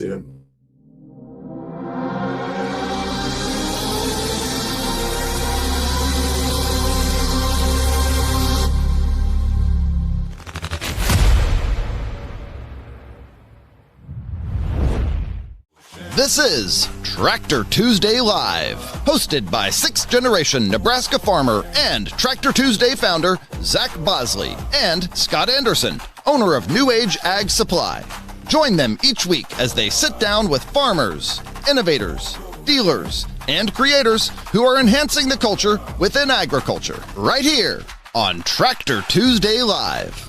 Yeah. This is Tractor Tuesday Live, hosted by sixth-generation Nebraska farmer and Tractor Tuesday founder Zach Bosley and Scott Anderson, owner of New Age Ag Supply. Join them each week as they sit down with farmers, innovators, dealers, and creators who are enhancing the culture within agriculture, right here on Tractor Tuesday Live.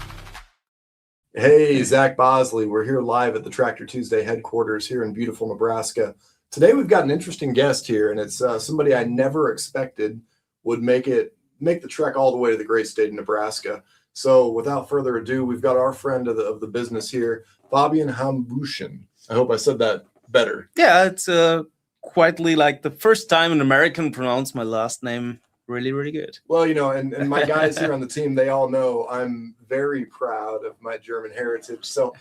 Hey, Zach Bosley. We're here live at the Tractor Tuesday headquarters here in beautiful Nebraska. Today we've got an interesting guest here, and it's somebody I never expected would make the trek all the way to the great state of Nebraska. So without further ado, we've got our friend of the business here, Fabian Hambüchen. I hope I said that better. Yeah, it's quietly like the first time an American pronounced my last name really, really good. Well, you know, and my guys here on the team, they all know I'm very proud of my German heritage. So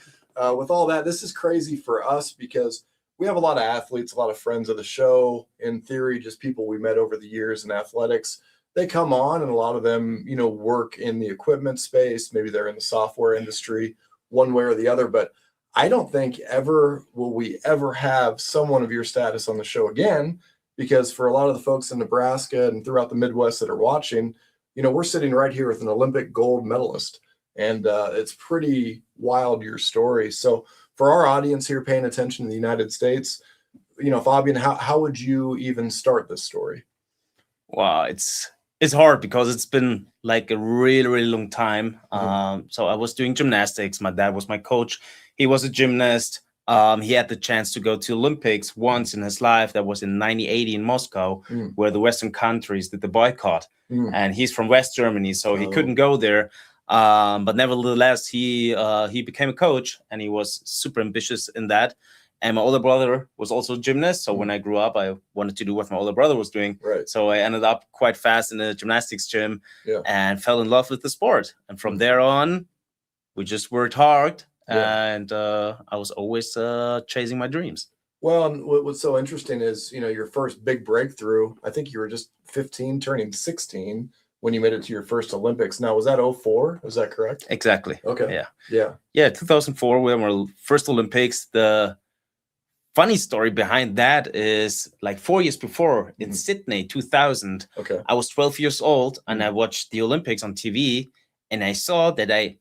with all that, this is crazy for us because we have a lot of athletes, a lot of friends of the show, in theory, just people we met over the years in athletics. They come on and a lot of them, you know, work in the equipment space. Maybe they're in the software industry one way or the other. But I don't think ever will we ever have someone of your status on the show again, because for a lot of the folks in Nebraska and throughout the Midwest that are watching, you know, we're sitting right here with an Olympic gold medalist. And it's pretty wild, your story. So for our audience here paying attention to the United States, you know, Fabian, how would you even start this story? Wow, it's hard because it's been like a really, really long time. So I was doing gymnastics. My dad was my coach. He was a gymnast. He had the chance to go to Olympics once in his life. That was in 1980 in Moscow, where the Western countries did the boycott. And he's from West Germany, so he couldn't go there. But nevertheless, he became a coach, and he was super ambitious in that. And my older brother was also a gymnast. So when I grew up, I wanted to do what my older brother was doing. Right. So I ended up quite fast in a gymnastics gym and fell in love with the sport. And from there on, we just worked hard. And I was always chasing my dreams. Well, and what's so interesting is, you know, your first big breakthrough, I think you were just 15, turning 16 when you made it to your first Olympics. Now, was that 2004? Is that correct? Exactly. Okay. Yeah, 2004, we were our first Olympics. The funny story behind that is like 4 years before in Sydney, 2000, I was 12 years old and I watched the Olympics on TV and I saw that I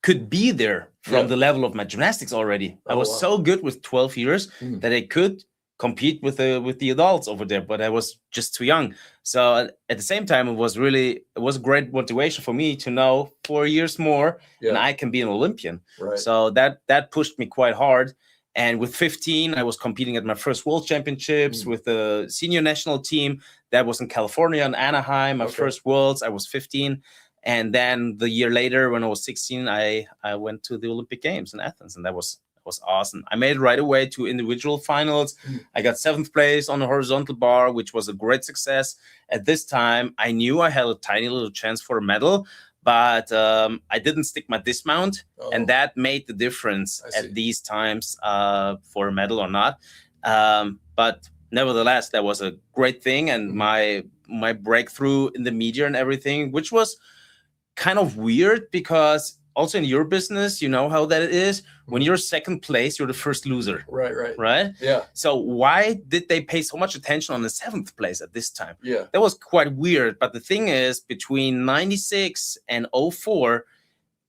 could be there from the level of my gymnastics already. I was so good with 12 years that I could compete with the adults over there, but I was just too young. So at the same time, it was a great motivation for me to know 4 years more and I can be an Olympian. Right. So that pushed me quite hard. And with 15, I was competing at my first World Championships with the senior national team. That was in California, in Anaheim, my first Worlds. I was 15. And then the year later, when I was 16, I went to the Olympic Games in Athens, and that was awesome. I made it right away to individual finals. I got 7th place on the horizontal bar, which was a great success. At this time, I knew I had a tiny little chance for a medal, but I didn't stick my dismount, and that made the difference at these times for a medal or not. But nevertheless, that was a great thing, and my breakthrough in the media and everything, which was kind of weird because also in your business, you know how that is. When you're second place, you're the first loser. Right? Yeah. So why did they pay so much attention on the 7th place at this time? Yeah. That was quite weird. But the thing is, between 96 and 04,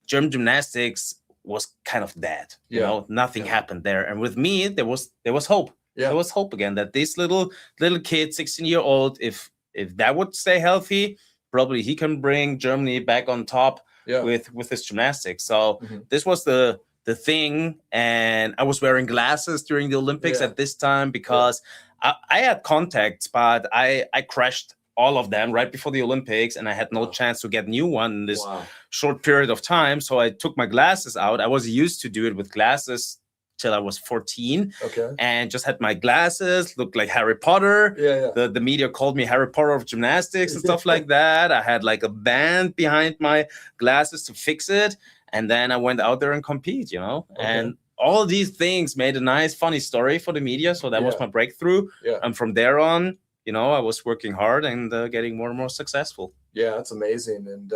German gymnastics was kind of dead. You know, nothing happened there. And with me, there was hope. Yeah. There was hope again that this little kid, 16-year-old, if that would stay healthy, probably he can bring Germany back on top with his gymnastics. So this was the thing. And I was wearing glasses during the Olympics at this time because I had contacts, but I crashed all of them right before the Olympics, and I had no chance to get a new one in this short period of time. So I took my glasses out. I was used to do it with glasses till I was 14 and just had my glasses, looked like Harry Potter. The media called me Harry Potter of gymnastics and stuff like that. I had like a band behind my glasses to fix it. And then I went out there and compete, you know, and all these things made a nice, funny story for the media. So that was my breakthrough. Yeah. And from there on, I was working hard and getting more and more successful. Yeah, that's amazing. And,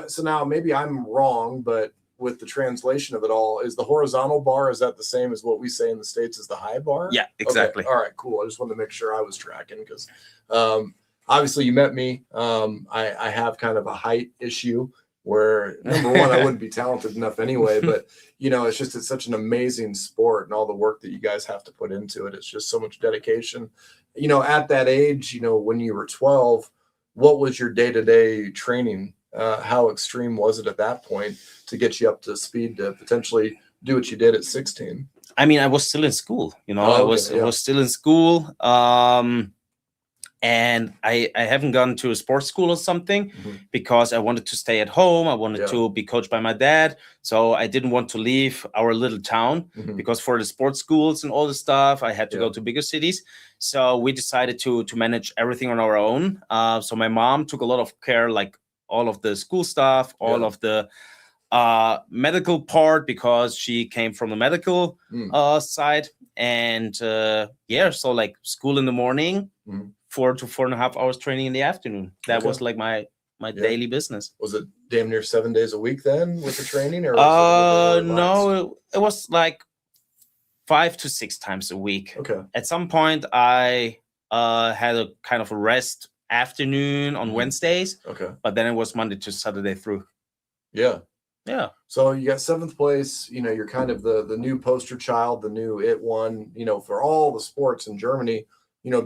so now maybe I'm wrong, but with the translation of it all, is the horizontal bar, is that the same as what we say in the States as the high bar? Yeah, exactly. Okay. All right, cool. I just wanted to make sure I was tracking because obviously you met me. I have kind of a height issue where, number one, I wouldn't be talented enough anyway, but it's such an amazing sport and all the work that you guys have to put into it. It's just so much dedication. At that age, when you were 12, what was your day-to-day training? How extreme was it at that point to get you up to speed to potentially do what you did at 16? I mean, I was still in school, I was still in school. And I haven't gone to a sports school or something because I wanted to stay at home. I wanted to be coached by my dad. So I didn't want to leave our little town because for the sports schools and all the stuff, I had to go to bigger cities. So we decided to manage everything on our own. So my mom took a lot of care, like all of the school stuff, all of the medical part, because she came from the medical side. And so like school in the morning, 4 to 4.5 hours training in the afternoon. That was like my daily business. Was it damn near 7 days a week then with the training? Or no, it was like 5 to 6 times a week. Okay. At some point, I had a kind of a rest afternoon on Wednesdays. Okay. But then it was Monday to Saturday through. Yeah. Yeah. So you got 7th place. You're kind of the new poster child, the new it one. For all the sports in Germany.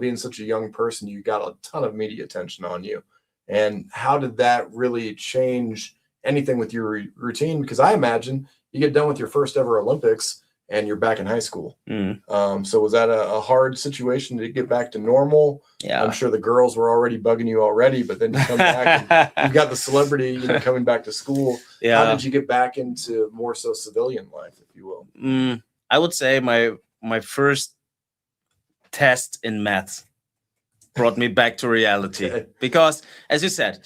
Being such a young person, you got a ton of media attention on you. And how did that really change anything with your routine? Because I imagine you get done with your first ever Olympics and you're back in high school. So was that a hard situation to get back to normal? Yeah. I'm sure the girls were already bugging you already, but then you come back and you've got the celebrity, coming back to school. Yeah. How did you get back into more so civilian life, if you will? I would say my first test in math brought me back to reality. Okay. Because as you said,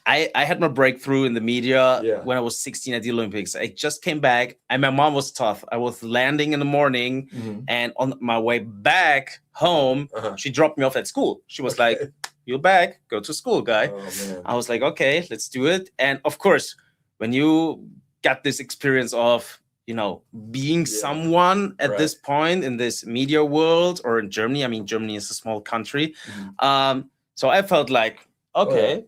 I had my breakthrough in the media when I was 16 at the Olympics. I just came back and my mom was tough. I was landing in the morning and on my way back home, she dropped me off at school. She was like, "You're back, go to school, guy." Oh, man. I was like, okay, let's do it. And of course, when you got this experience of being someone at this point in this media world or in Germany. I mean, Germany is a small country. So I felt like, okay,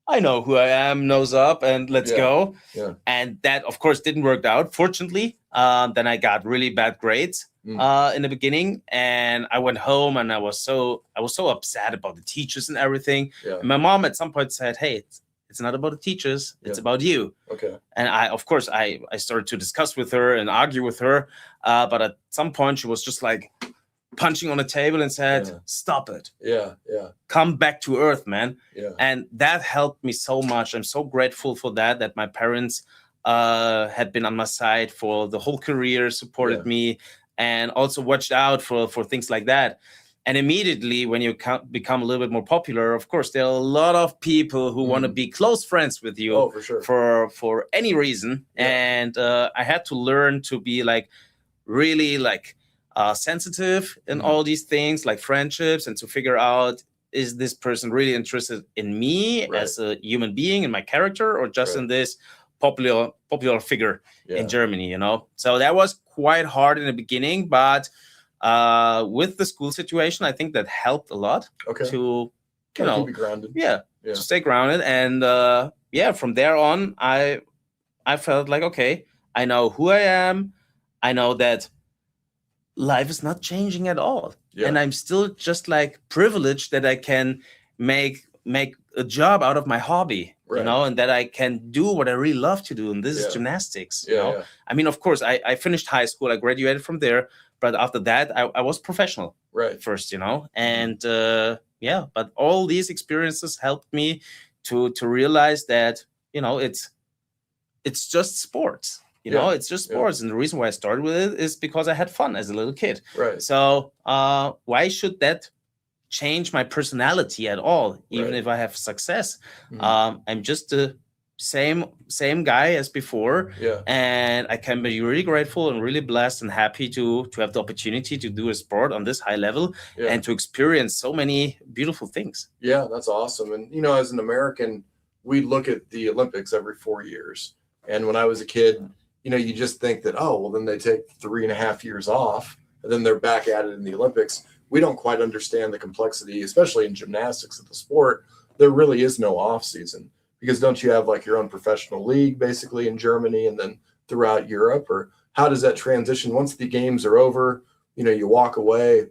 I know who I am, nose up, and let's go. Yeah. And that, of course, didn't work out, fortunately. Then I got really bad grades in the beginning, and I went home and I was so upset about the teachers and everything. Yeah. And my mom at some point said, "Hey, it's not about the teachers, it's about you." Okay. And I started to discuss with her and argue with her. But at some point she was just like punching on the table and said, "Stop it. Yeah. Come back to earth, man." Yeah. And that helped me so much. I'm so grateful for that my parents had been on my side for the whole career, supported me, and also watched out for things like that. And immediately when you become a little bit more popular, of course, there are a lot of people who want to be close friends with you. Oh, for sure. For any reason. Yeah. And I had to learn to be like really like sensitive in all these things like friendships, and to figure out, is this person really interested in me as a human being, in my character, or just in this popular figure in Germany, So that was quite hard in the beginning, but with the school situation, I think that helped a lot to, keep you grounded. To stay grounded. And from there on, I felt like, okay, I know who I am. I know that life is not changing at all. Yeah. And I'm still just like privileged that I can make a job out of my hobby, and that I can do what I really love to do. And this is gymnastics. Yeah. I mean, of course, I finished high school. I graduated from there. But after that, I was professional first, and but all these experiences helped me to realize that, it's just sports, it's just sports. And the reason why I started with it is because I had fun as a little kid. Right. So why should that change my personality at all, even if I have success? I'm just a same guy as before. Yeah. And I can be really grateful and really blessed and happy to have the opportunity to do a sport on this high level and to experience so many beautiful things. Yeah, that's awesome. And as an American, we look at the Olympics every 4 years. And when I was a kid, you just think that, oh, well, then they take 3.5 years off and then they're back at it in the Olympics. We don't quite understand the complexity, especially in gymnastics of the sport. There really is no off season, because don't you have like your own professional league basically in Germany and then throughout Europe? Or how does that transition once the games are over? You walk away.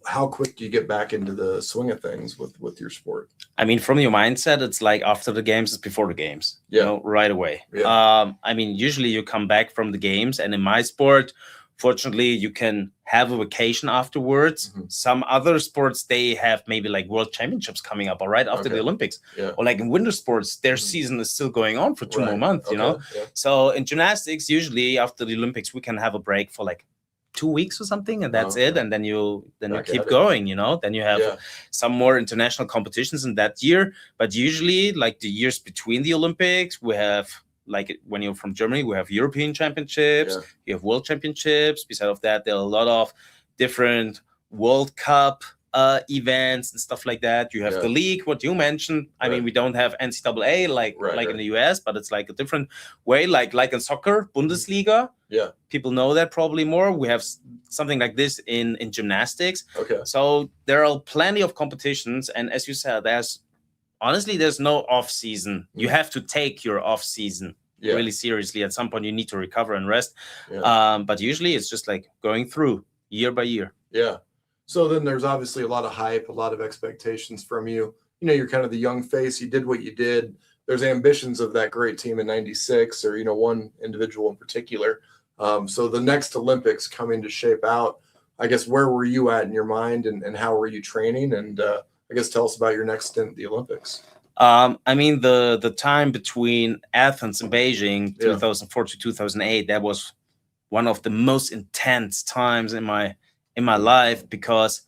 How quick do you get back into the swing of things with your sport? I mean, from your mindset, it's like after the games, it's before the games, right away. Yeah. I mean, usually you come back from the games, and in my sport, fortunately, you can have a vacation afterwards. Mm-hmm. Some other sports, they have maybe like world championships coming up, all right, after the Olympics. Yeah. Or like in winter sports, their season is still going on for 2 more months, Yeah. So in gymnastics, usually after the Olympics, we can have a break for like 2 weeks or something, and that's it. And then you keep going, Then you have some more international competitions in that year. But usually, like the years between the Olympics, we have, like when you're from Germany, we have European championships, you have world championships. Besides of that, there are a lot of different World Cup events and stuff like that. You have the league, what you mentioned. I mean, we don't have NCAA like in the US, but it's like a different way, like in soccer, Bundesliga. Yeah. People know that probably more. We have something like this in gymnastics. Okay. So there are plenty of competitions. And as you said, there's no off season. You have to take your off season really seriously. At some point, you need to recover and rest. Yeah. But usually it's just like going through year by year. Yeah. So then there's obviously a lot of hype, a lot of expectations from you. You're kind of the young face. You did what you did. There's ambitions of that great team in '96, or, one individual in particular. So the next Olympics coming to shape out, I guess, where were you at in your mind, and how were you training? And I guess tell us about your next stint at the Olympics. I mean, the time between Athens and Beijing, 2004 to 2008, that was one of the most intense times in my life, because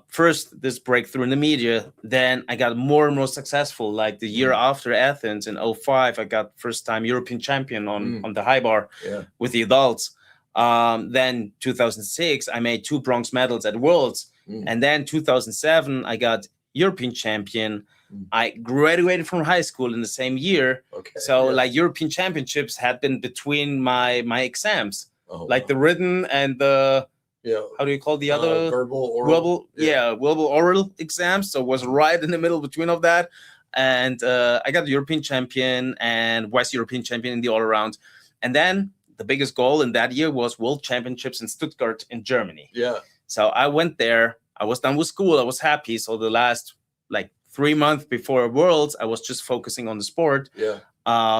first this breakthrough in the media, then I got more and more successful. Like the year after Athens in 2005, I got first time European champion on the high bar with the adults. Then 2006, I made 2 bronze medals at Worlds. And then 2007, I got European champion. I graduated from high school in the same year. So like European championships had been between my exams, like the written and the, how do you call the other? Verbal, oral. Verbal, oral exams. So it was right in the middle between of that. And I got the European champion and Vice European champion in the all around. And then the biggest goal in that year was World Championships in Stuttgart in Germany. Yeah. So I went there. I was done with school. I was happy. So the last like 3 months before Worlds, I was just focusing on the sport. Yeah.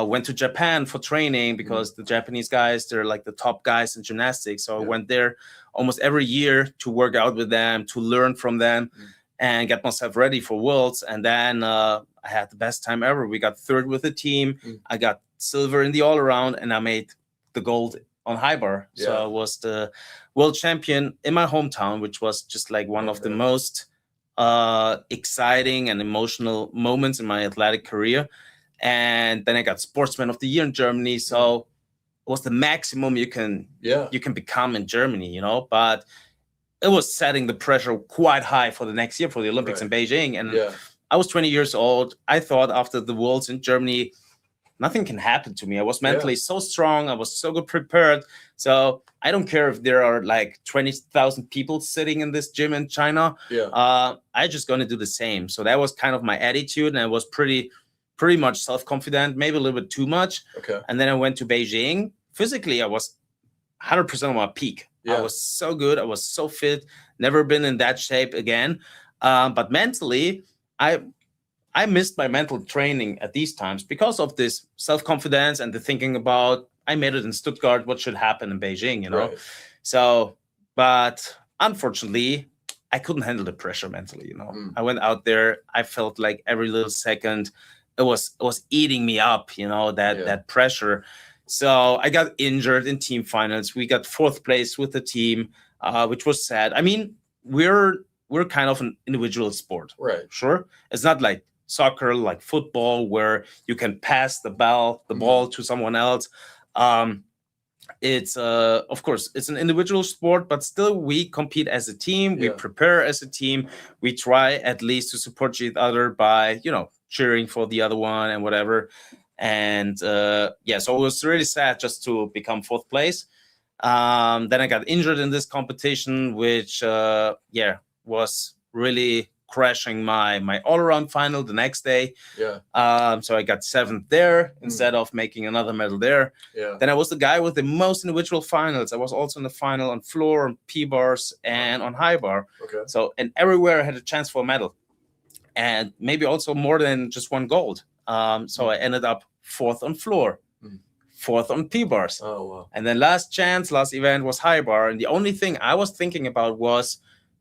Went to Japan for training, because the Japanese guys, they're like the top guys in gymnastics. So I went there almost every year to work out with them, to learn from them and get myself ready for Worlds. And then I had the best time ever. We got third with the team. I got silver in the all around, and I made the gold on high bar. So I was the world champion in my hometown, which was just like one of the most exciting and emotional moments in my athletic career. And then I got Sportsman of the Year in Germany. So it was the maximum you can become in Germany, but it was setting the pressure quite high for the next year for the Olympics in Beijing. And I was 20 years old. I thought after the Worlds in Germany, nothing can happen to me. I was mentally so strong. I was so good prepared. So I don't care if there are like 20,000 people sitting in this gym in China. I just going to do the same. So that was kind of my attitude. And I was pretty much self-confident, maybe a little bit too much. And then I went to Beijing. Physically, I was 100% on my peak. I was so good. I was so fit. Never been in that shape again. But mentally, I missed my mental training at these times because of this self-confidence and the thinking about, I made it in Stuttgart, what should happen in Beijing, So, but unfortunately, I couldn't handle the pressure mentally, I went out there, I felt like every little second, it was eating me up, that pressure. So I got injured in team finals. We got 4th place with the team, which was sad. I mean, we're kind of an individual sport. Right. Sure. It's not like soccer, like football, where you can pass the ball to someone else. It's of course it's an individual sport, but still we compete as a team. We prepare as a team. We try at least to support each other by cheering for the other one and whatever. And so it was really sad just to become fourth place. Then I got injured in this competition, which was really crashing my all-around final the next day. So I got seventh there instead of making another medal there. Then I was the guy with the most individual finals. I was also in the final on floor, on P-bars, and on high bar. So, and everywhere I had a chance for a medal, and maybe also more than just one gold. So I ended up fourth on floor, fourth on P-bars. Oh, wow. And then last event was high bar, and the only thing I was thinking about was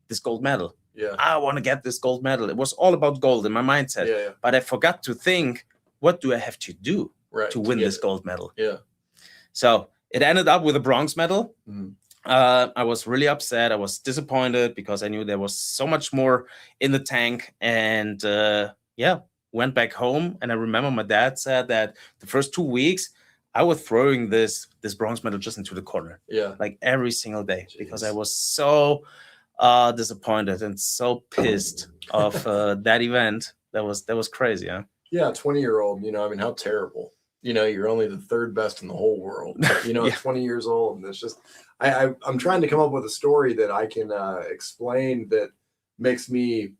this gold medal. I want to get this gold medal. It was all about gold in my mindset. But I forgot to think, what do I have to do to win this gold medal? So it ended up with a bronze medal. I was really upset. I was disappointed because I knew there was so much more in the tank. And went back home. And I remember my dad said that the first 2 weeks, I was throwing this bronze medal just into the corner. Like every single day. Because I was so disappointed and so pissed of that event. That was crazy. 20-year-old, I mean, how terrible. You're only the third best in the whole world, 20 years old. And it's just, I'm trying to come up with a story that I can explain that makes me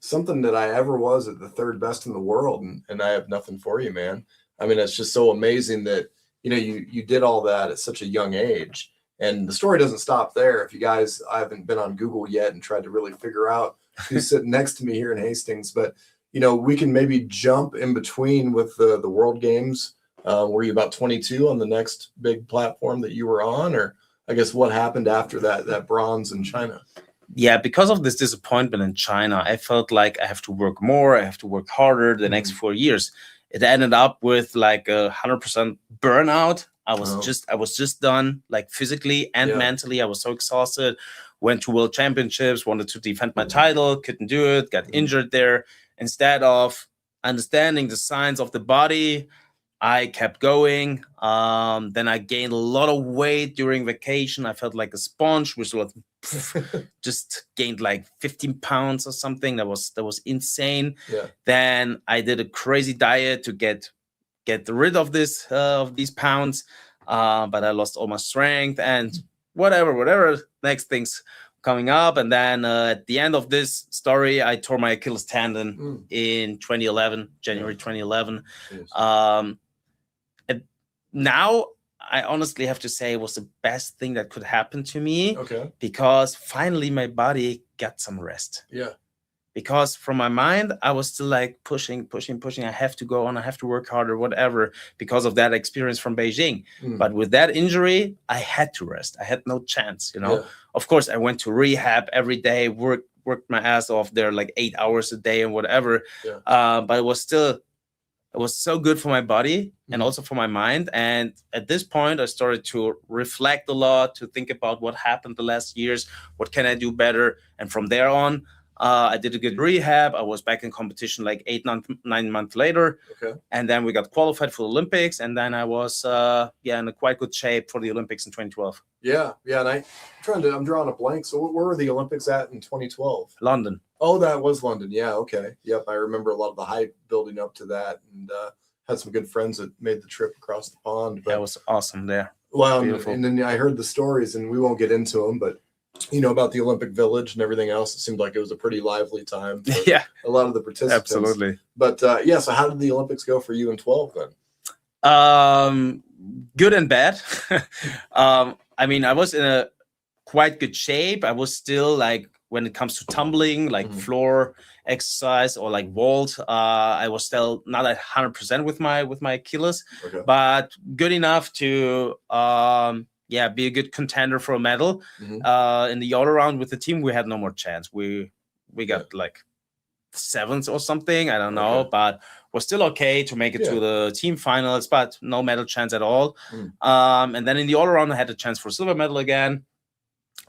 something that I ever was at the third best in the world. And I have nothing for you, man. I mean, it's just so amazing that, you did all that at such a young age. And the story doesn't stop there. If you guys, I haven't been on Google yet and tried to really figure out who's sitting next to me here in Hastings, but we can maybe jump in between with the World Games. Were you about 22 on the next big platform that you were on, or I guess what happened after that bronze in China? Yeah, because of this disappointment in China, I felt like I have to work more. I have to work harder the next 4 years. It ended up with like 100% burnout. I was just done, like physically and mentally. I was so exhausted. Went to World Championships, wanted to defend my title, couldn't do it, got injured there. Instead of understanding the signs of the body, I kept going. Then I gained a lot of weight during vacation. I felt like a sponge, which was just gained like 15 pounds or something. That was insane. Then I did a crazy diet to get rid of these pounds, but I lost all my strength and whatever next things coming up. And then at the end of this story, I tore my Achilles tendon in 2011, January 2011. And now I honestly have to say it was the best thing that could happen to me, because finally my body got some rest. Because from my mind, I was still like pushing. I have to go on. I have to work harder, whatever, because of that experience from Beijing. But with that injury, I had to rest. I had no chance, Of course, I went to rehab every day, worked my ass off there like 8 hours a day and whatever. But it was so good for my body and also for my mind. And at this point, I started to reflect a lot, to think about what happened the last years. What can I do better? And from there on, I did a good rehab. I was back in competition like 9 months later. And then we got qualified for the Olympics. And then I was in a quite good shape for the Olympics in 2012. And I'm drawing a blank. So where were the Olympics at in 2012? London. Oh, that was London. Yeah, okay. Yep, I remember a lot of the hype building up to that, and had some good friends that made the trip across the pond. But, that was awesome there. Well, and then I heard the stories, and we won't get into them, but about the Olympic Village and everything else. It seemed like it was a pretty lively time for a lot of the participants. Absolutely. But so how did the Olympics go for you in 12 then? Good and bad. I mean, I was in a quite good shape. I was still like, when it comes to tumbling, like floor exercise or like vault, I was still not at 100% with my Achilles, but good enough to be a good contender for a medal. In the all around with the team, we had no more chance. We got like 7th or something, I don't know, but was still okay to make it to the team finals, but no medal chance at all. And then in the all around, I had a chance for silver medal again.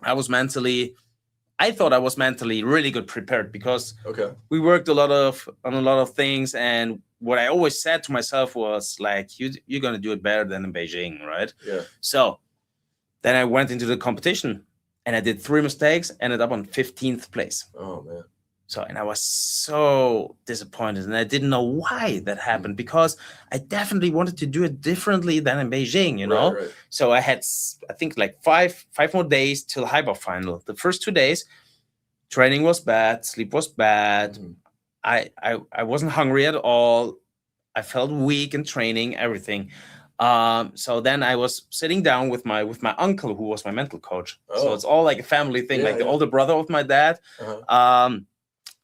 I was mentally I thought I was mentally really good prepared because Okay. we worked on a lot of things, and what I always said to myself was like, you're gonna do it better than in Beijing, right? Yeah. So then I went into the competition and I did 3 mistakes, ended up on 15th place. Oh man. So, and I was so disappointed, and I didn't know why that happened because I definitely wanted to do it differently than in Beijing, you know? Right. So I had, I think, like five more days till Hyper final. The first 2 days, training was bad, sleep was bad. Mhm. I wasn't hungry at all. I felt weak in training, everything. So then I was sitting down with my uncle, who was my mental coach. So Oh. it's all like a family thing, Yeah, like the yeah. older brother of my dad. Uh-huh.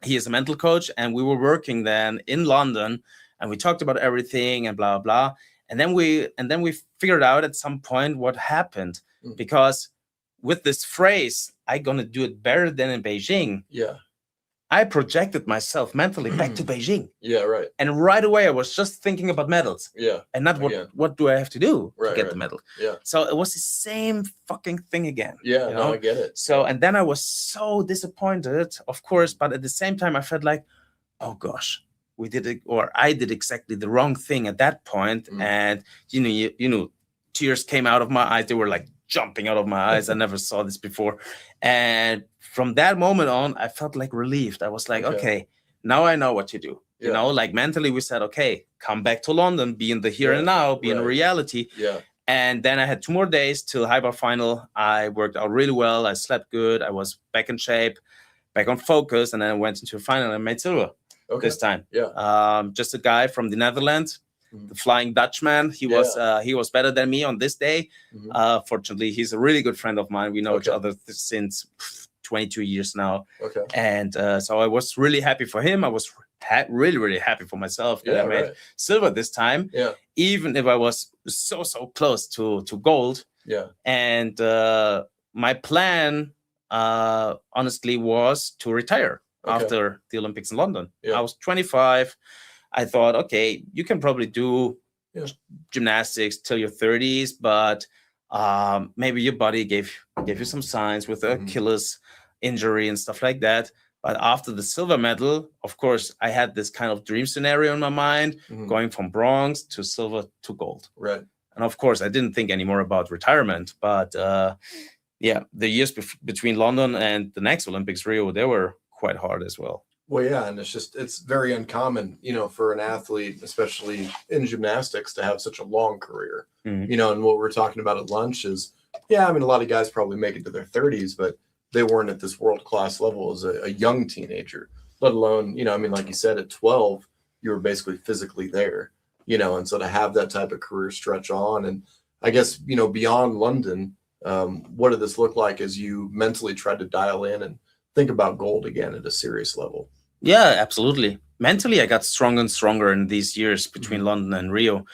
He is a mental coach, and we were working then in London, and we talked about everything and blah blah. And then we figured out at some point what happened, because with this phrase, "I'm gonna do it better than in Beijing," Yeah. I projected myself mentally back to Beijing, Yeah. Right. and right away I was just thinking about medals Yeah. and not Again. what do I have to do to Right, get right. the medal. Yeah. So it was the same fucking thing again. Yeah. you No, know? I get it. So, and then I was so disappointed, of course, but at the same time, I felt like, oh gosh, we did it, or I did exactly the wrong thing at that point. And you know, tears came out of my eyes. They were like jumping out of my eyes. I never saw this before. And from that moment on, I felt like relieved. I was like, okay, now I know what to do. You know, like mentally, we said, okay, come back to London, be in the here and now, be in reality. Yeah. And then I had 2 more days till Hyper final. I worked out really well. I slept good. I was back in shape, back on focus. And then I went into a final and made silver this time. Yeah. Just a guy from the Netherlands, the Flying Dutchman. He was better than me on this day. Fortunately, he's a really good friend of mine. We know each other since 22 years now. Okay. And so I was really happy for him. I was really, really happy for myself that I made silver this time. Yeah. Even if I was so close to gold. Yeah. And my plan, honestly, was to retire after the Olympics in London. I was 25. I thought, okay, you can probably do gymnastics till your 30s, but maybe your body gave you some signs with Achilles injury and stuff like that. But after the silver medal, of course, I had this kind of dream scenario in my mind, going from bronze to silver to gold. Right. And of course, I didn't think anymore about retirement. But the years between London and the next Olympics, Rio, they were quite hard as well. Well, yeah, and it's very uncommon, you know, for an athlete, especially in gymnastics, to have such a long career. You know, and what we're talking about at lunch is, I mean, a lot of guys probably make it to their 30s, but they weren't at this world-class level as a young teenager, let alone, you know, I mean, like you said, at 12, you were basically physically there, you know, and so to have that type of career stretch on, and I guess, you know, beyond London, what did this look like as you mentally tried to dial in and think about gold again at a serious level? Yeah, absolutely. Mentally, I got stronger and stronger in these years between London and Rio.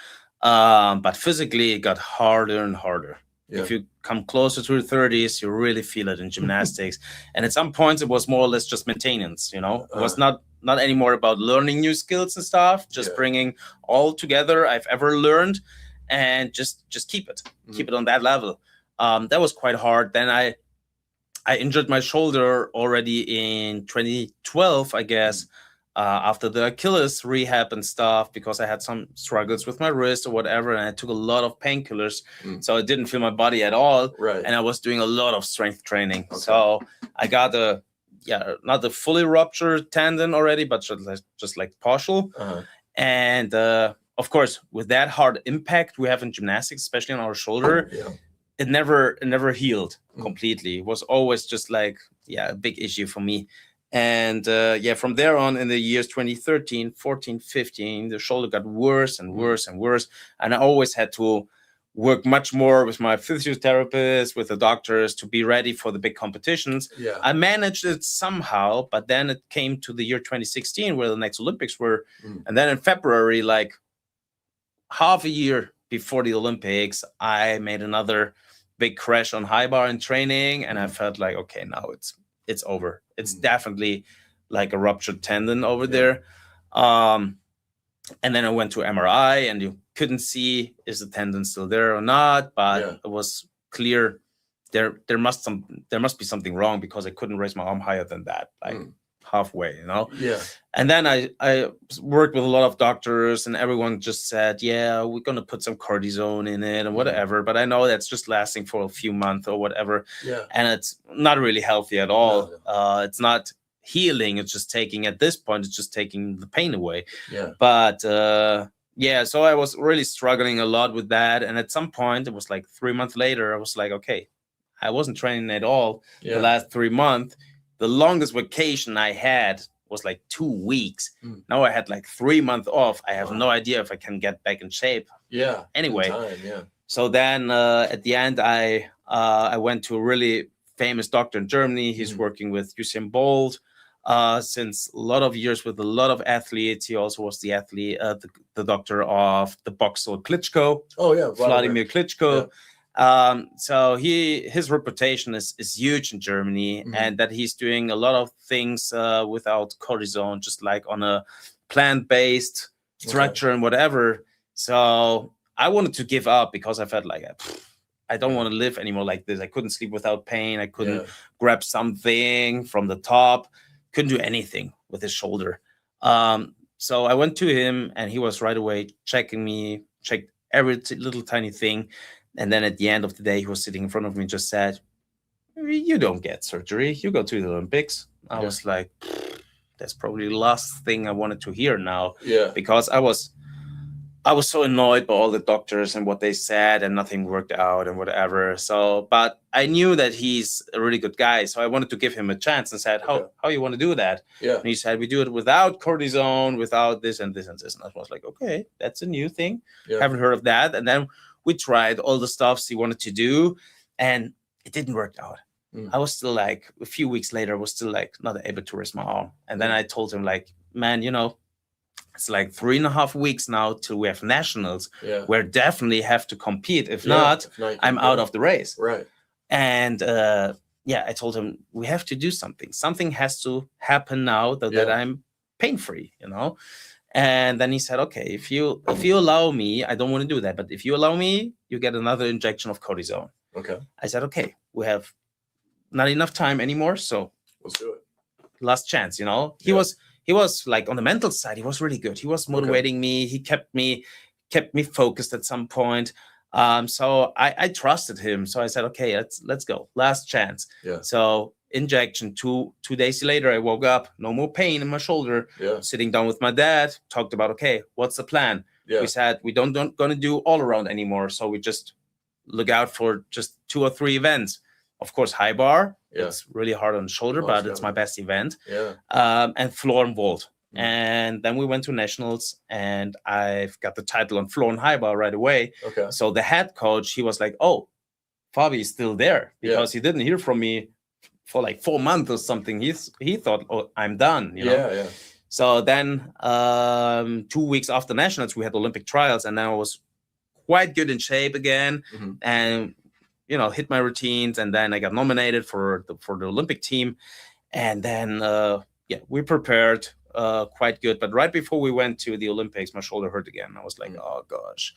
But physically, it got harder and harder. If you come closer to the 30s, you really feel it in gymnastics. And at some points, it was more or less just maintenance, you know? It was not anymore about learning new skills and stuff, just bringing all together I've ever learned and just keep it on that level. That was quite hard. Then I injured my shoulder already in 2012, I guess, after the Achilles rehab and stuff, because I had some struggles with my wrist or whatever, and I took a lot of painkillers, so I didn't feel my body at all. Right. And I was doing a lot of strength training. So I got not the fully ruptured tendon already, but just like partial. And of course, with that hard impact we have in gymnastics, especially on our shoulder, it never healed completely. It was always just like, a big issue for me. And from there on, in the years 2013, 14, 15, the shoulder got worse and worse and worse. And I always had to work much more with my physiotherapist, with the doctors, to be ready for the big competitions. I managed it somehow, but then it came to the year 2016 where the next Olympics were. And then in February, like half a year before the Olympics, I made another big crash on high bar in training. And I felt like, okay, now it's over. It's definitely like a ruptured tendon over there. And then I went to MRI, and you couldn't see is the tendon still there or not, but it was clear there must be something wrong, because I couldn't raise my arm higher than that, like halfway, you know. Yeah. And then I worked with a lot of doctors, and everyone just said, yeah, we're gonna put some cortisone in it and whatever. But I know that's just lasting for a few months or whatever. Yeah. And it's not really healthy at all. No. It's not healing. It's just taking, at this point, it's just taking the pain away. Yeah. But yeah, so I was really struggling a lot with that. And at some point, it was like 3 months later, I was like, okay, I wasn't training at all the last 3 months. The longest vacation I had was like 2 weeks. Now I had like 3 months off. I have no idea if I can get back in shape. Yeah. Anyway, yeah. so then at the end, I went to a really famous doctor in Germany. He's working with Usain Bolt since a lot of years with a lot of athletes. He also was the athlete, the doctor of the boxer Klitschko. Oh yeah, Vladimir Klitschko. Yeah. So his reputation is huge in Germany, and that he's doing a lot of things without cortisone, just like on a plant-based structure and whatever. So I wanted to give up, because I felt like I don't want to live anymore like this. I couldn't sleep without pain. I couldn't grab something from the top. Couldn't do anything with his shoulder. So I went to him, and he was right away checking me, checked every little tiny thing. And then at the end of the day, he was sitting in front of me and just said, you don't get surgery. You go to the Olympics. I was like, that's probably the last thing I wanted to hear now. Yeah. Because I was so annoyed by all the doctors and what they said, and nothing worked out and whatever. So, but I knew that he's a really good guy. So I wanted to give him a chance, and said, how you want to do that? Yeah. And he said, we do it without cortisone, without this and this and this. And I was like, okay, that's a new thing. Haven't heard of that. And then we tried all the stuffs he wanted to do, and it didn't work out. I was still like, a few weeks later, I was still like not able to raise my arm. And then I told him, like, man, you know, it's like 3.5 weeks now till we have nationals. Where definitely have to compete. If not, I'm out of the race. Right. And I told him, we have to do something. Something has to happen now that I'm pain-free, you know. And then he said, okay, if you allow me, I don't want to do that, but if you allow me, you get another injection of cortisone. Okay. I said, okay, we have not enough time anymore, so let's do it. Last chance, you know. He was like, on the mental side, he was really good. He was motivating me. He kept me focused at some point. So I trusted him. So I said, okay, let's go. Last chance. Yeah. So injection, two days later, I woke up, no more pain in my shoulder. Sitting down with my dad, talked about, okay, what's the plan? We said we don't gonna do all around anymore, so we just look out for just 2 or 3 events. Of course, high bar. It's really hard on the shoulder, but it's my best event. And floor and vault. And then we went to nationals, and I've got the title on floor and high bar right away. Okay. So the head coach, he was like, oh, Fabi is still there, because he didn't hear from me for like 4 months or something. He thought, oh, I'm done. You know? So then 2 weeks after nationals, we had Olympic trials, and then I was quite good in shape again, and you know, hit my routines. And then I got nominated for the Olympic team, and then we prepared quite good. But right before we went to the Olympics, my shoulder hurt again. I was like, oh gosh.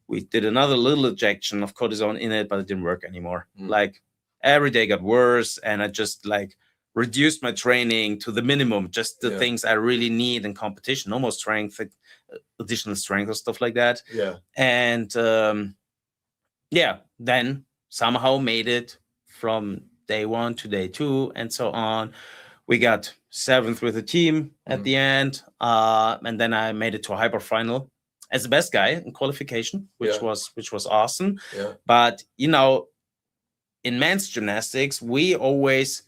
We did another little injection of cortisone in it, but it didn't work anymore. Like every day got worse, and I just like reduced my training to the minimum, just the things I really need in competition, no more strength, additional strength or stuff like that. And then somehow made it from day 1 to day 2 and so on. We got 7th with the team at the end, and then I made it to a hyper final as the best guy in qualification, which was awesome. But you know, in men's gymnastics, we always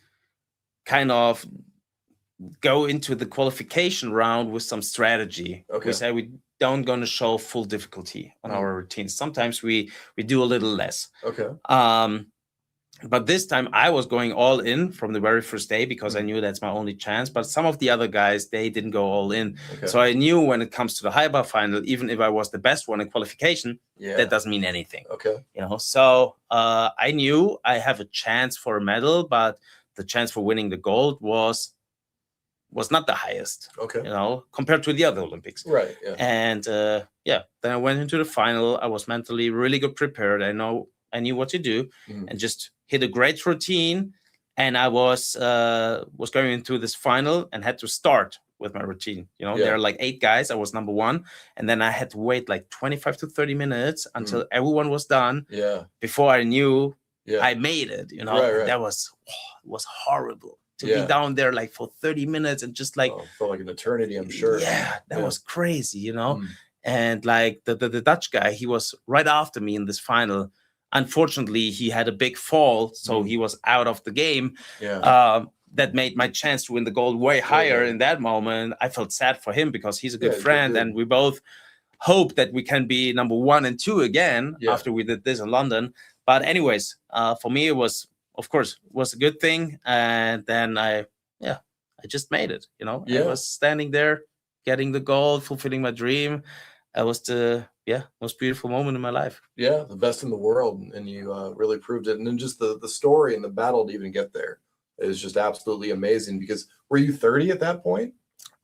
kind of go into the qualification round with some strategy. We say we don't going to show full difficulty on our routines. Sometimes we do a little less. But this time I was going all in from the very first day, because I knew that's my only chance. But some of the other guys, they didn't go all in. So I knew when it comes to the high bar final, even if I was the best one in qualification, that doesn't mean anything. You know, so I knew I have a chance for a medal, but the chance for winning the gold was not the highest, you know, compared to the other Olympics. And then I went into the final. I was mentally really good prepared. I know I knew what to do, Mhm. and just hit a great routine. And I was going into this final and had to start with my routine. You know, Yeah. there are like 8 guys. I was number 1, and then I had to wait like 25 to 30 minutes until everyone was done Yeah. before I knew Yeah. I made it. You know, Right. that was horrible to Yeah. be down there like for 30 minutes and just like felt like an eternity, I'm sure. yeah, that was crazy, you know. Mm. And like the Dutch guy, he was right after me in this final. Unfortunately, he had a big fall, so he was out of the game. Yeah. That made my chance to win the gold way higher in that moment. I felt sad for him because he's a good friend, and we both hope that we can be number 1 and 2 again after we did this in London. But anyways, for me, it was, of course, was a good thing. And then I just made it, you know. I was standing there, getting the gold, fulfilling my dream. It was the most beautiful moment in my life. Yeah, the best in the world, and you really proved it. And then just the story and the battle to even get there is just absolutely amazing. Because were you 30 at that point?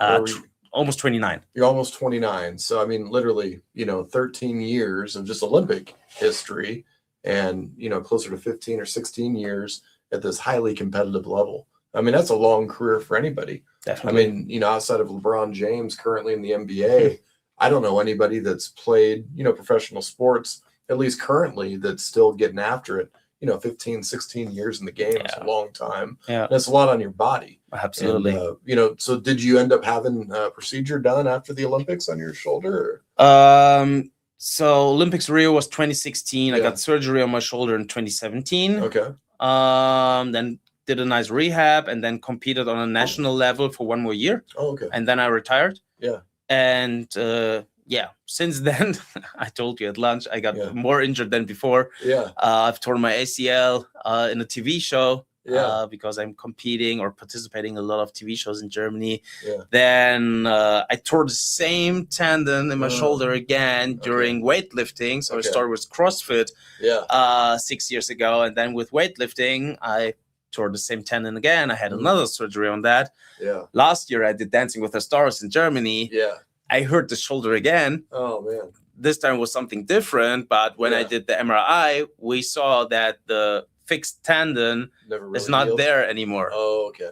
Almost 29. You're almost 29. So I mean, literally, 13 years of just Olympic history, and closer to 15 or 16 years at this highly competitive level. I mean, that's a long career for anybody. Definitely. I mean, outside of LeBron James currently in the NBA, I don't know anybody that's played, professional sports, at least currently, that's still getting after it. 15, 16 years in the game is a long time. Yeah. That's a lot on your body. Absolutely. And, so did you end up having a procedure done after the Olympics on your shoulder? So Olympics Rio was 2016. I got surgery on my shoulder in 2017. Okay. Then did a nice rehab, and then competed on a national level for 1 more year. Oh, okay. And then I retired. Yeah. And since then, I told you at lunch, I got more injured than before. Yeah. I've torn my ACL in a TV show because I'm competing or participating in a lot of TV shows in Germany. Yeah. Then I tore the same tendon in my shoulder again during weightlifting. So I started with CrossFit 6 years ago. And then with weightlifting, I tore the same tendon again. I had another surgery on that. Yeah. Last year, I did Dancing with the Stars in Germany. Yeah. I hurt the shoulder again. Oh, man. This time was something different, but when I did the MRI, we saw that the fixed tendon is not healed there anymore. Oh, okay.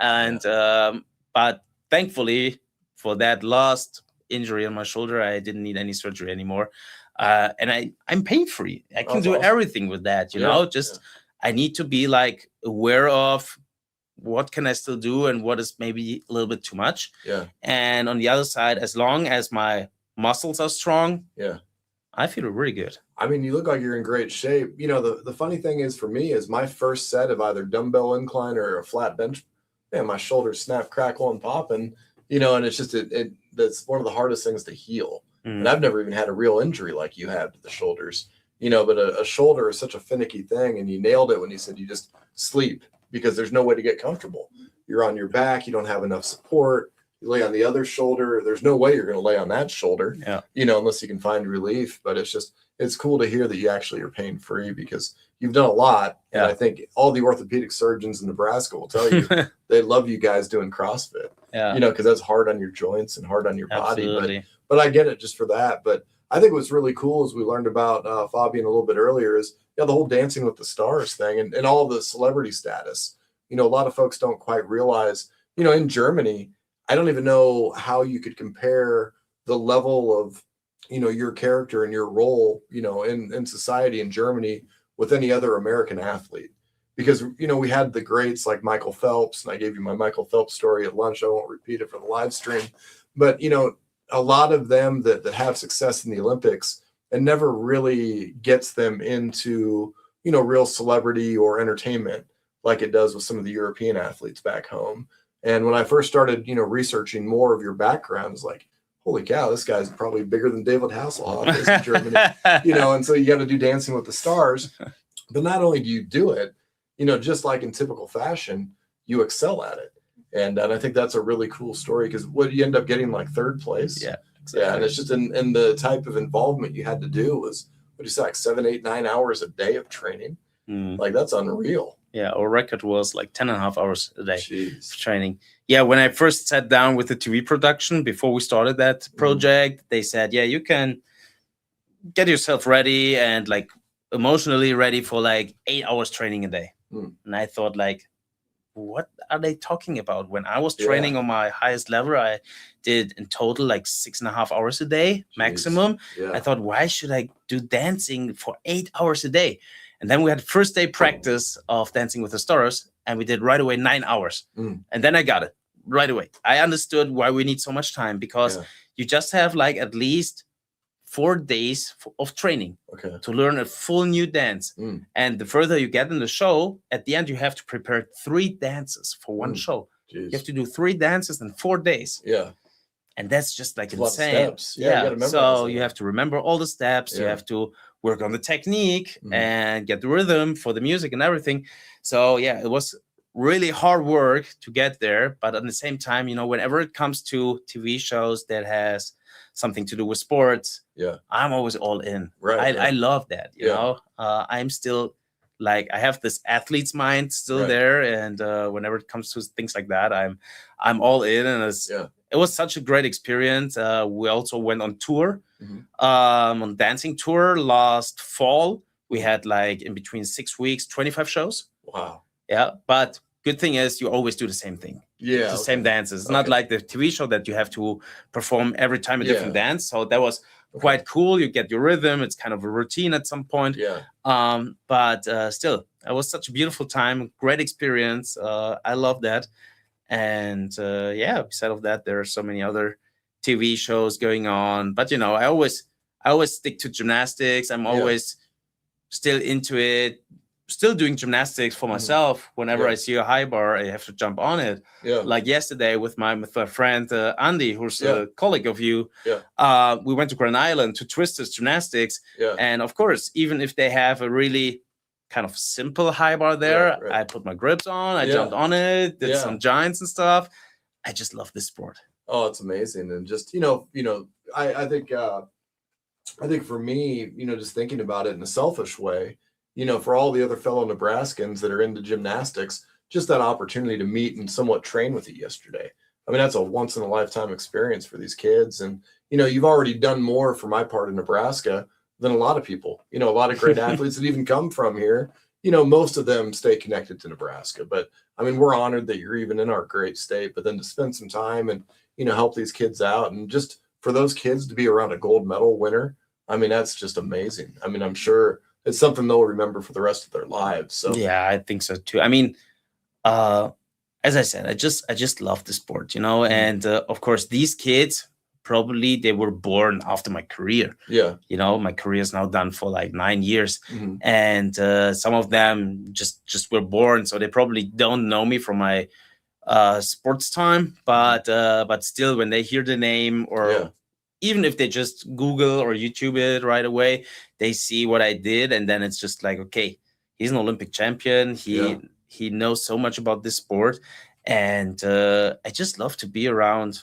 And but thankfully for that last injury on my shoulder, I didn't need any surgery anymore. And I'm pain-free. I can do everything with that, I need to be like aware of what can I still do and what is maybe a little bit too much. Yeah. And on the other side, as long as my muscles are strong, I feel really good. I mean, you look like you're in great shape. The funny thing is for me is my first set of either dumbbell incline or a flat bench, man, my shoulders snap, crackle, and pop. And, and it's just, that's one of the hardest things to heal. And I've never even had a real injury like you had with the shoulders, but a shoulder is such a finicky thing. And you nailed it when you said you just sleep, because there's no way to get comfortable. You're on your back. You don't have enough support. You lay on the other shoulder. There's no way you're going to lay on that shoulder, unless you can find relief. But it's cool to hear that you actually are pain free, because you've done a lot. And I think all the orthopedic surgeons in Nebraska will tell you they love you guys doing CrossFit, because that's hard on your joints and hard on your body. But I get it just for that. But I think what's really cool is we learned about Fabian a little bit earlier is the whole Dancing with the Stars thing and all the celebrity status. A lot of folks don't quite realize, in Germany, I don't even know how you could compare the level of, your character and your role, in society in Germany with any other American athlete. Because, we had the greats like Michael Phelps, and I gave you my Michael Phelps story at lunch. I won't repeat it for the live stream. But, a lot of them that have success in the Olympics and never really gets them into, real celebrity or entertainment like it does with some of the European athletes back home. And when I first started, researching more of your background, it's like, holy cow, this guy's probably bigger than David Hasselhoff is in Germany, and so you got to do Dancing with the Stars. But not only do you do it, just like in typical fashion, you excel at it. And I think that's a really cool story, because what you end up getting, like 3rd place. Yeah. Exactly. Yeah. And it's just in the type of involvement you had to do was, what do you say, like 7, 8, 9 hours a day of training. Like, that's unreal. Yeah, our record was like 10.5 hours a day Jeez. of training. Yeah, when I first sat down with the TV production, before we started that project, they said, you can get yourself ready and like emotionally ready for like 8 hours training a day. Mm. And I thought, like, what are they talking about? When I was Yeah. training on my highest level, I did in total like 6.5 hours a day maximum. Yeah. I thought, why should I do dancing for 8 hours a day? And then we had first day practice of Dancing with the Stars, and we did right away 9 hours. Mm. And then I got it right away. I understood why we need so much time, because you just have like at least 4 days of training to learn a full new dance. Mm. And the further you get in the show, at the end you have to prepare 3 dances for one show. Jeez. You have to do 3 dances in 4 days. Yeah. And that's just like It's insane. a lot of steps. Yeah. So you have to remember all the steps. You have to work on the technique and get the rhythm for the music and everything. So yeah, it was really hard work to get there. But at the same time, you know, whenever it comes to TV shows that has something to do with sports, I'm always all in. I love that. You know, I'm still like, I have this athlete's mind still there, and whenever it comes to things like that, I'm all in. And it was such a great experience. We also went on tour, on dancing tour last fall. We had like in between 6 weeks, 25 shows. Wow. Yeah, but good thing is you always do the same thing. Yeah, the same dances. It's not like the TV show that you have to perform every time a different dance. So that was quite cool. You get your rhythm. It's kind of a routine at some point. Yeah. But still, it was such a beautiful time, great experience. I love that. And beside of that, there are so many other TV shows going on. But you know, I always stick to gymnastics. I'm always still into it. Still doing gymnastics for myself. Whenever I see a high bar, I have to jump on it. Yeah. Like yesterday with my friend Andy, who's a colleague of you. Yeah. We went to Grand Island to Twisters Gymnastics. Yeah. And of course, even if they have a really kind of simple high bar there, I put my grips on, I jumped on it, did some giants and stuff. I just love this sport. Oh, it's amazing. And just, I think for me, just thinking about it in a selfish way, for all the other fellow Nebraskans that are into gymnastics, just that opportunity to meet and somewhat train with you yesterday. I mean, that's a once in a lifetime experience for these kids. And, you've already done more for my part in Nebraska than a lot of people, a lot of great athletes that even come from here. Most of them stay connected to Nebraska, but I mean, we're honored that you're even in our great state, but then to spend some time and, help these kids out, and just for those kids to be around a gold medal winner. I mean, that's just amazing. I mean, I'm sure it's something they'll remember for the rest of their lives. So yeah, I think so too. I mean, as I said, I just love the sport, and of course these kids, probably they were born after my career. Yeah. My career is now done for like 9 years. Mm-hmm. And some of them just were born, so they probably don't know me from my sports time, but still when they hear the name, or even if they just Google or YouTube it right away, they see what I did, and then it's just like, okay, he's an Olympic champion. He knows so much about this sport, and I just love to be around,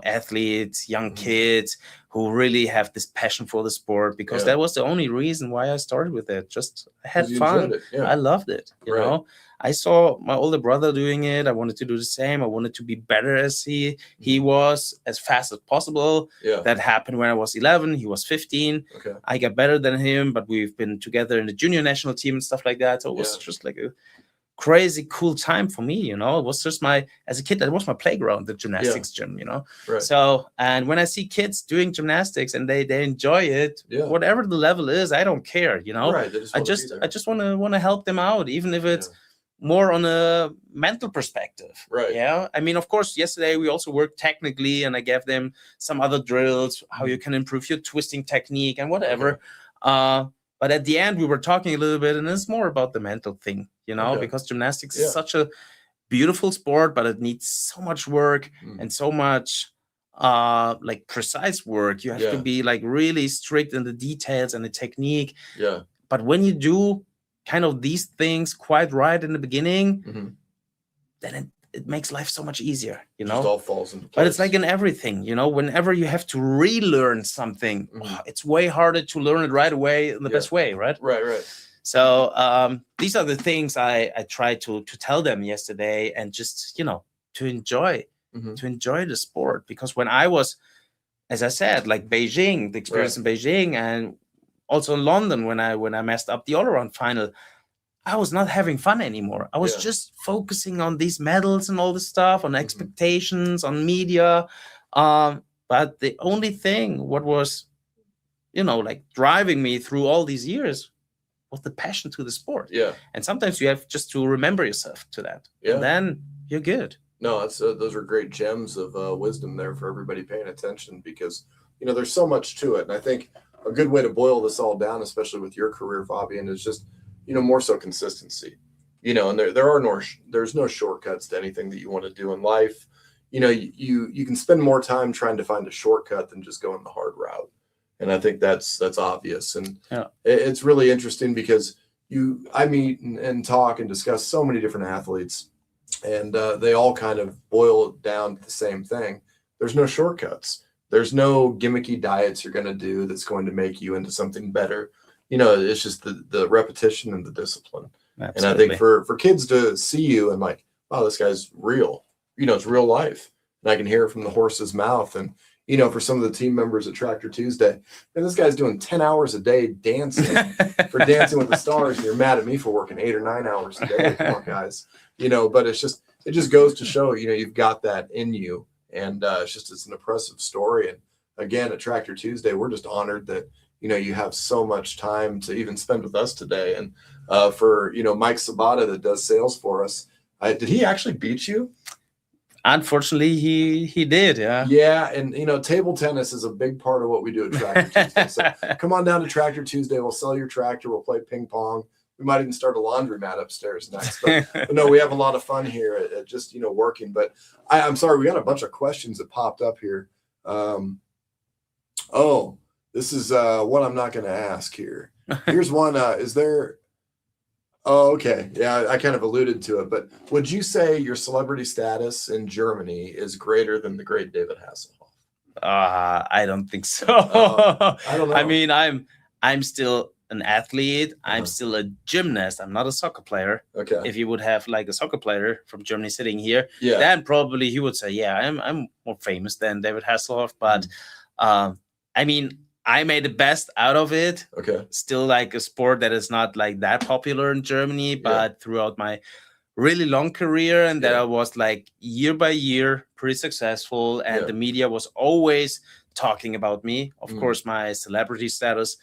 athletes, young kids who really have this passion for the sport, because that was the only reason why I started with it. Just I had fun. I loved it. You know, I saw my older brother doing it. I wanted to do the same. I wanted to be better as he was, as fast as possible. That happened when I was 11. He was 15. I got better than him, but we've been together in the junior national team and stuff like that. So it was just like a crazy cool time for me. It was just as a kid, that was my playground, the gymnastics gym. So, and when I see kids doing gymnastics and they enjoy it, whatever the level is, I don't care. I just want to help them out, even if it's more on a mental perspective. Yeah. I mean, of course, yesterday we also worked technically, and I gave them some other drills, how you can improve your twisting technique and whatever. But at the end, we were talking a little bit, and it's more about the mental thing, because gymnastics is such a beautiful sport, but it needs so much work and so much like precise work. You have to be like really strict in the details and the technique. But when you do kind of these things quite right in the beginning, then it makes life so much easier, Just all falls into place. But it's like in everything, whenever you have to relearn something, it's way harder to learn it right away in the best way, right? Right. So these are the things I tried to tell them yesterday, and just, to enjoy the sport. Because when I was, as I said, like Beijing, the experience in Beijing, and Also in London, when I messed up the all-around final, I was not having fun anymore. I was just focusing on these medals and all this stuff, on expectations, on media. But the only thing what was, like driving me through all these years was the passion to the sport. Yeah. And sometimes you have just to remember yourself to that. Yeah. And then you're good. No, that's those are great gems of wisdom there for everybody paying attention, because, there's so much to it. And I think a good way to boil this all down, especially with your career, Fabian, is just, more so consistency, and there's no shortcuts to anything that you want to do in life. You can spend more time trying to find a shortcut than just going the hard route. And I think that's obvious. And it's really interesting because I meet and talk and discuss so many different athletes, and they all kind of boil down to the same thing. There's no shortcuts. There's no gimmicky diets you're going to do that's going to make you into something better. It's just the repetition and the discipline. Absolutely. And I think for kids to see you and like, wow, this guy's real, it's real life. And I can hear it from the horse's mouth. And, for some of the team members at Tractor Tuesday, and this guy's doing 10 hours a day dancing for Dancing with the Stars. And you're mad at me for working 8 or 9 hours a day. Come on, guys. But it just goes to show, you've got that in you. And it's an impressive story. And again, at Tractor Tuesday, we're just honored that, you have so much time to even spend with us today. And for, Mike Sabata that does sales for us, did he actually beat you? Unfortunately, he did, yeah. Yeah, and, table tennis is a big part of what we do at Tractor Tuesday. So come on down to Tractor Tuesday. We'll sell your tractor. We'll play ping pong. We might even start a laundromat upstairs next. But no, we have a lot of fun here at just, working. But I'm sorry, we got a bunch of questions that popped up here. This is what I'm not going to ask here. Here's one. Is there... Oh, okay. Yeah, I kind of alluded to it. But would you say your celebrity status in Germany is greater than the great David Hasselhoff? I don't think so. I don't know. I mean, I'm still an athlete. I'm still a gymnast. I'm not a soccer player. Okay. If you would have like a soccer player from Germany sitting here, yeah, then probably he would say, yeah, I'm more famous than David Hasselhoff. But I mean, I made the best out of it. Okay. Still like a sport that is not like that popular in Germany, but throughout my really long career, and that I was like year by year pretty successful, and the media was always talking about me. Of course, my celebrity status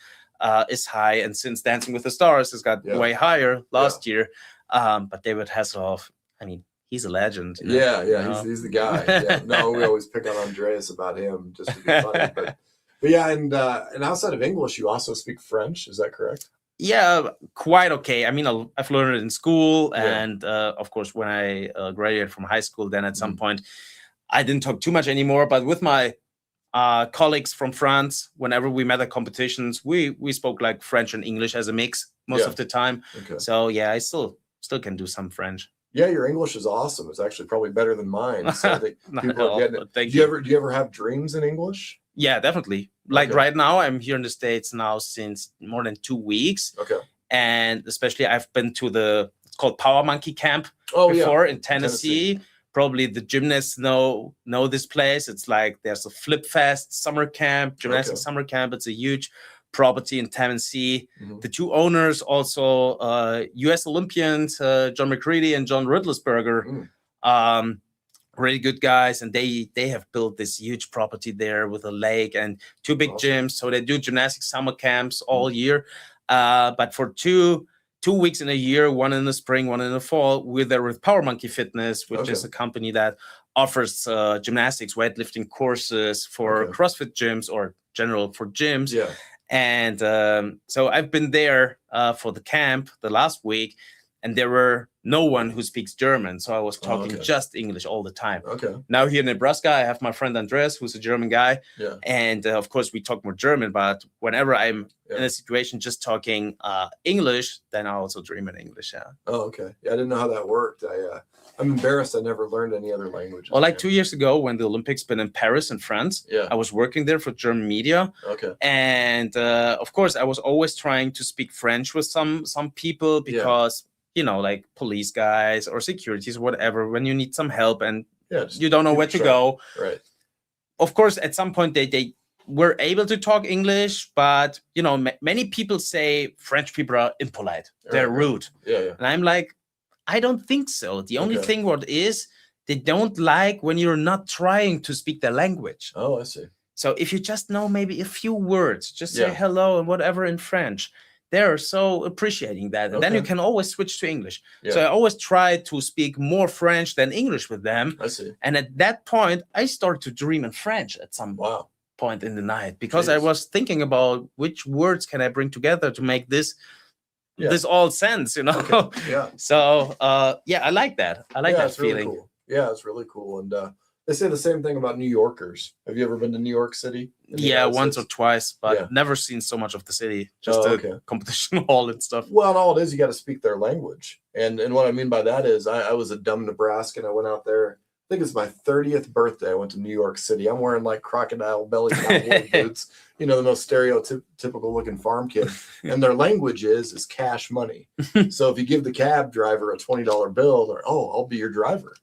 is high, and since Dancing with the Stars has got way higher last year. But David Hasselhoff, I mean, he's a legend. He's the guy. No, we always pick on Andreas about him just to be funny, but yeah, and outside of English, you also speak French. Is that correct? Yeah, quite okay. I mean, I've learned it in school, and of course, when I graduated from high school, then at some point, I didn't talk too much anymore. But with my colleagues from France, whenever we met at competitions, we spoke like French and English as a mix most of the time. Okay. So yeah, I still can do some French. Yeah, your English is awesome. It's actually probably better than mine. So I think people are getting it. Do you ever have dreams in English? Yeah, definitely. Like right now, I'm here in the States now since more than 2 weeks. Okay. And especially I've been to it's called Power Monkey Camp before in Tennessee. Probably the gymnasts know this place. It's like there's a Flip Fest summer camp, gymnastic summer camp. It's a huge property in Tennessee. The two owners also U.S. Olympians, John McCready and John Riddlesberger. Really good guys, and they have built this huge property there with a lake and 2 big gyms. So they do gymnastic summer camps all year. But for two weeks in a year, one in the spring, one in the fall, we're there with Power Monkey Fitness, which is a company that offers gymnastics, weightlifting courses for CrossFit gyms or general for gyms. Yeah. And so I've been there for the camp the last week, and there were no one who speaks German. So I was talking just English all the time. Okay. Now here in Nebraska, I have my friend Andreas, who's a German guy. Yeah. And of course, we talk more German. But whenever I'm in a situation just talking English, then I also dream in English. Yeah. Oh, okay. Yeah, I didn't know how that worked. I'm embarrassed I never learned any other language. Well, like 2 years ago, when the Olympics been in Paris in France, I was working there for German media. Okay. And of course, I was always trying to speak French with some people because like police guys or securities or whatever, when you need some help and you don't know where to go. Right. Of course, at some point they we're able to talk English, but you know, many people say French people are impolite, they're rude. Yeah. And I'm like, I don't think so. The only Okay. thing what is, they don't like when you're not trying to speak their language. Oh, I see. So if you just know maybe a few words, just say Yeah. hello and whatever in French, they're so appreciating that. And then you Okay. can always switch to English. Yeah. So I always try to speak more French than English with them. I see. And at that point, I started to dream in French at some Wow. point in the night, because I was thinking about which words can I bring together to make this all sense, you know? Okay. Yeah. So I like that. I like that feeling. Really cool. Yeah, it's really cool. And they say the same thing about New Yorkers. Have you ever been to New York City? Yeah, once or twice, but never seen so much of the city. Just a competition hall and stuff. Well, and all it is, you got to speak their language. And what I mean by that is I was a dumb Nebraskan. I went out there. I think it's my 30th birthday. I went to New York City. I'm wearing like crocodile belly cowboy boots, you know, the most stereotypical looking farm kid. And their language is cash money. So if you give the cab driver a $20 bill, they're, oh, I'll be your driver.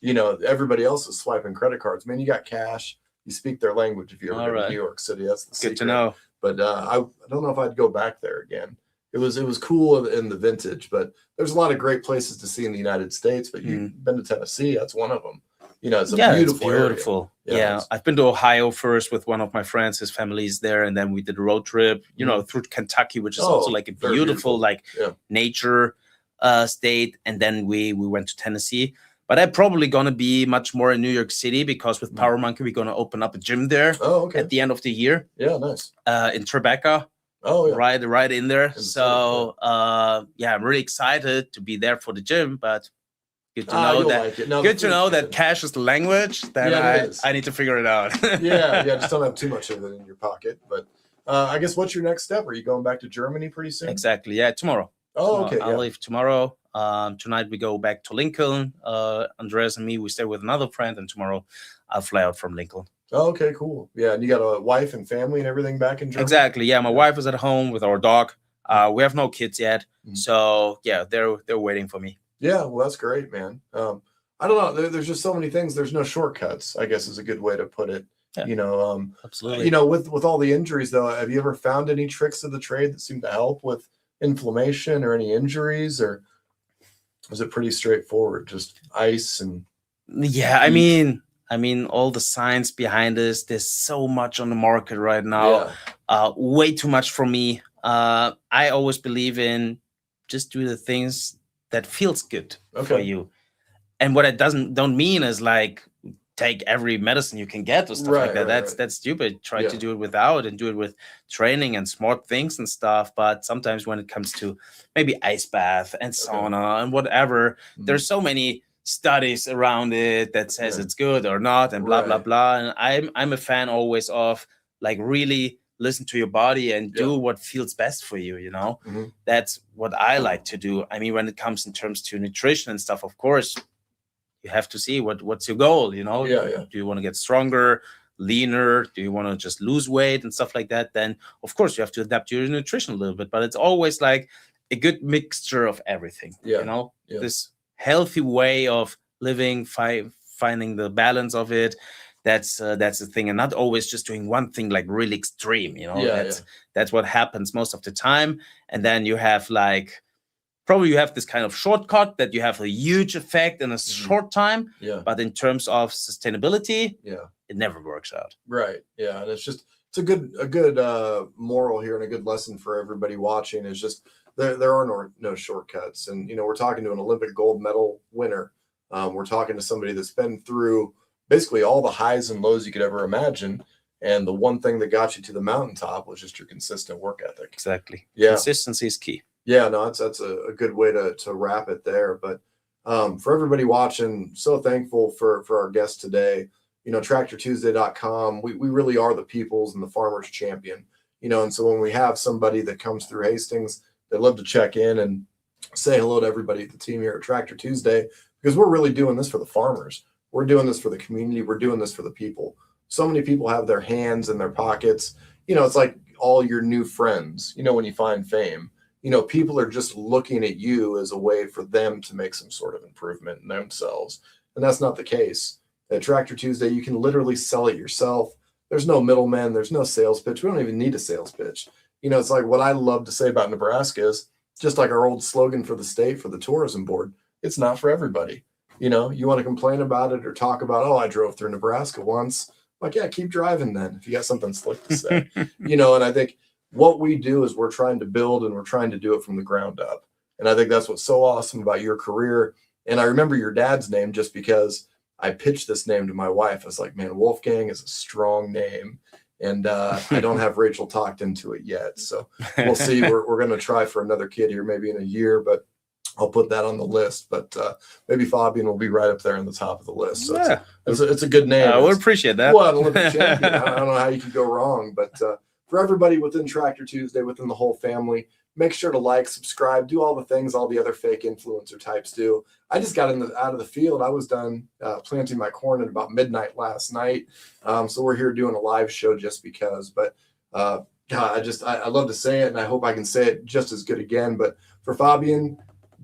You know, everybody else is swiping credit cards. Man, you got cash. You speak their language if you ever go to New York City. That's the secret. Good to know. But I don't know if I'd go back there again. It was cool in the vintage, but there's a lot of great places to see in the United States. But you've been to Tennessee, that's one of them. You know, it's a beautiful area. Yeah, I've been to Ohio first with one of my friends. His family is there, and then we did a road trip, you know, through Kentucky, which is also like a beautiful. Like nature state. And then we went to Tennessee. But I'm probably going to be much more in New York City, because with Power Monkey, we're going to open up a gym there at the end of the year. Yeah, nice. In Tribeca. Oh, yeah. Right in there. So, I'm really excited to be there for the gym, but good to know that. Good to know that cash is the language. Then I need to figure it out. Just don't have too much of it in your pocket. But I guess what's your next step? Are you going back to Germany pretty soon? Exactly. Yeah, tomorrow. Oh, okay. I'll leave tomorrow. Tonight we go back to Lincoln. Andreas and me, we stay with another friend, and tomorrow I'll fly out from Lincoln. Oh, okay, cool. Yeah, and you got a wife and family and everything back in Germany? Exactly. Yeah, my wife is at home with our dog. We have no kids yet, so they're waiting for me. Yeah, well, that's great, man. I don't know. There's just so many things. There's no shortcuts, I guess is a good way to put it. Yeah. You know, absolutely. You know, with all the injuries though, have you ever found any tricks of the trade that seem to help with inflammation or any injuries, or was it pretty straightforward, just ice and I mean all the science behind this? There's so much on the market right now. Way too much for me. I always believe in just do the things that feels good for you. And what it don't mean is like take every medicine you can get or stuff like that. That's stupid. Try to do it without, and do it with training and smart things and stuff. But sometimes when it comes to maybe ice bath and sauna and whatever, there's so many studies around it that says it's good or not, and blah blah blah. And I'm a fan always of like really listen to your body and do what feels best for you, you know. That's what I like to do. I mean, when it comes in terms to nutrition and stuff, of course you have to see what's your goal, you know. Do you want to get stronger, leaner? Do you want to just lose weight and stuff like that? Then of course you have to adapt your nutrition a little bit, but it's always like a good mixture of everything, you know. This healthy way of living, finding the balance of it. That's the thing, and not always just doing one thing like really extreme, you know. That's what happens most of the time. And then you have like probably you have this kind of shortcut that you have a huge effect in a short time, but in terms of sustainability, it never works out. Right. Yeah, and it's a good moral here, and a good lesson for everybody watching is just there are no shortcuts. And you know, we're talking to an Olympic gold medal winner. We're talking to somebody that's been through basically all the highs and lows you could ever imagine. And the one thing that got you to the mountaintop was just your consistent work ethic. Exactly. Yeah. Consistency is key. Yeah, no, that's a good way to wrap it there. But for everybody watching, so thankful for our guest today. You know, TractorTuesday.com, we really are the people's and the farmers' champion. You know, and so when we have somebody that comes through Hastings, they love to check in and say hello to everybody at the team here at Tractor Tuesday, because we're really doing this for the farmers. We're doing this for the community. We're doing this for the people. So many people have their hands in their pockets. You know, it's like all your new friends, you know, when you find fame, you know, people are just looking at you as a way for them to make some sort of improvement in themselves. And that's not the case. At Tractor Tuesday, you can literally sell it yourself. There's no middleman. There's no sales pitch. We don't even need a sales pitch. You know, it's like what I love to say about Nebraska is just like our old slogan for the state, for the tourism board, it's not for everybody. You know, you want to complain about it or talk about, oh, I drove through Nebraska once. Like, yeah, keep driving then if you got something slick to say. You know, and I think what we do is we're trying to build and we're trying to do it from the ground up. And I think that's what's so awesome about your career. And I remember your dad's name just because I pitched this name to my wife. I was like, man, Wolfgang is a strong name. And I don't have Rachel talked into it yet. So we'll see. We're going to try for another kid here maybe in a year, but I'll put that on the list. But maybe Fabian will be right up there on the top of the list. So Yeah. it's a good name. I would appreciate that. Well, an Olympic champion. I don't know how you could go wrong. But for everybody within Tractor Tuesday, within the whole family, make sure to like, subscribe, do all the things all the other fake influencer types do. I just got out of the field. I was done planting my corn at about midnight last night. So we're here doing a live show just because. But God, I love to say it, and I hope I can say it just as good again. But for Fabian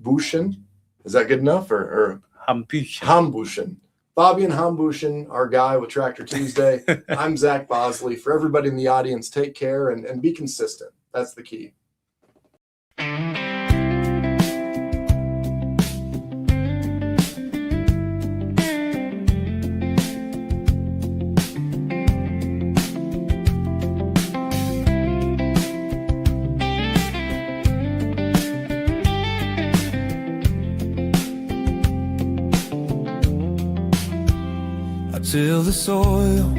Hambüchen, is that good enough? Or Hambüchen. Fabian Hambüchen, our guy with Tractor Tuesday. I'm Zach Bosley. For everybody in the audience, take care and be consistent. That's the key. Till the soil